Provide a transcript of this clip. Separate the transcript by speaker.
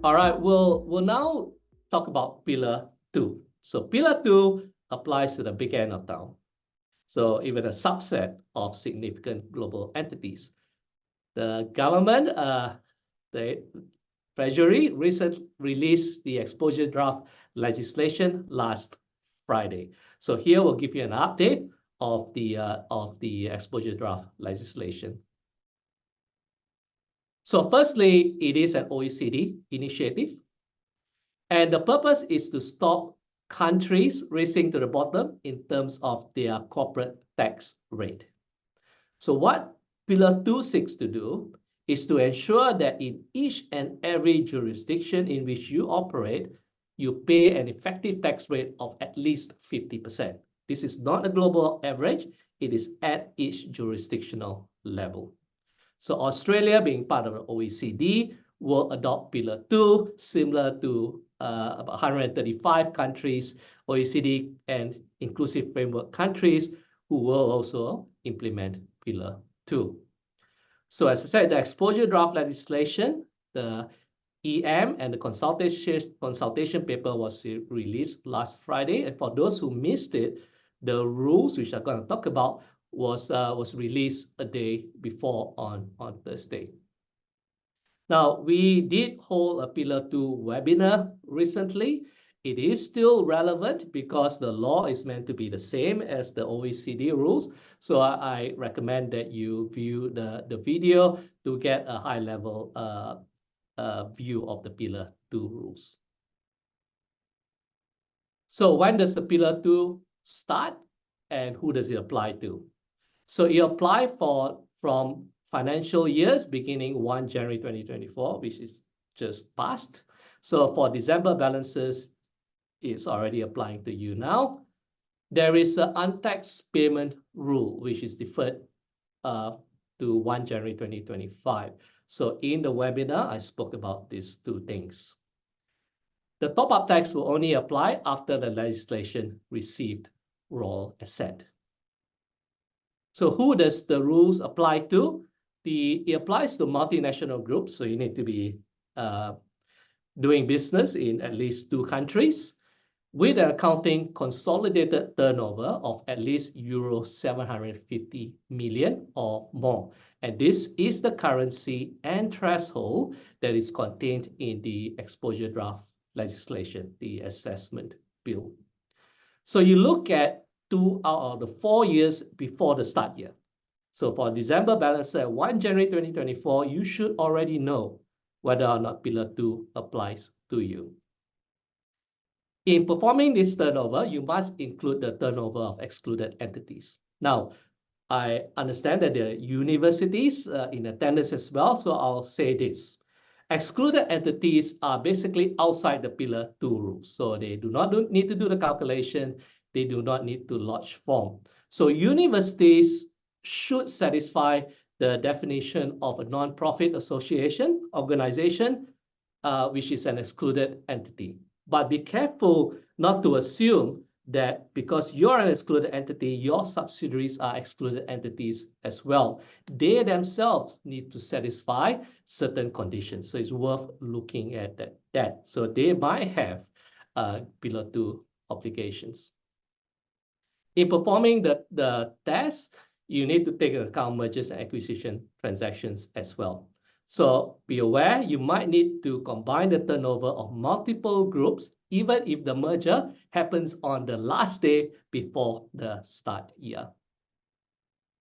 Speaker 1: All right, we'll now talk about Pillar 2. So Pillar 2 applies to the big end of town. So even a subset of significant global entities. The government, the Treasury recently released the exposure draft legislation last Friday. So here we'll give you an update of the exposure draft legislation. So firstly, it is an OECD initiative. And the purpose is to stop countries racing to the bottom in terms of their corporate tax rate. So what Pillar 2 seeks to do is to ensure that in each and every jurisdiction in which you operate, you pay an effective tax rate of at least 50%. This is not a global average, it is at each jurisdictional level. So Australia, being part of the OECD, will adopt Pillar 2, similar to about 135 countries, OECD and inclusive framework countries who will also implement Pillar 2. So as I said, the exposure draft legislation, the EM and the consultation paper was released last Friday. And for those who missed it, the rules, which I'm going to talk about, was released a day before on Thursday. Now, we did hold a Pillar 2 webinar recently. It is still relevant because the law is meant to be the same as the OECD rules. So I recommend that you view the video to get a high-level view of the Pillar 2 rules. So when does the Pillar 2 start and who does it apply to? So it applies from financial years beginning 1 January 2024, which is just passed. So for December balances, it's already applying to you now. There is an untaxed payment rule, which is deferred to 1 January 2025. So in the webinar, I spoke about these two things. The top-up tax will only apply after the legislation received royal assent. So who does the rules apply to? It applies to multinational groups, so you need to be doing business in at least 2 countries with an accounting consolidated turnover of at least euro 750 million or more. And this is the currency and threshold that is contained in the exposure draft legislation, the assessment bill. So you look at 2 out of the 4 years before the start year. So for December balance at 1 January 2024, you should already know whether or not Pillar 2 applies to you. In performing this turnover, you must include the turnover of excluded entities. Now, I understand that there are universities in attendance as well, so I'll say this. Excluded entities are basically outside the Pillar 2 rules, so they do not need to do the calculation, they do not need to lodge form. So universities should satisfy the definition of a non-profit association, organization, which is an excluded entity. But be careful not to assume that because you're an excluded entity, your subsidiaries are excluded entities as well. They themselves need to satisfy certain conditions. So it's worth looking at that. So they might have Pillar 2 obligations. In performing the test, you need to take into account mergers and acquisition transactions as well. So be aware, you might need to combine the turnover of multiple groups, even if the merger happens on the last day before the start year.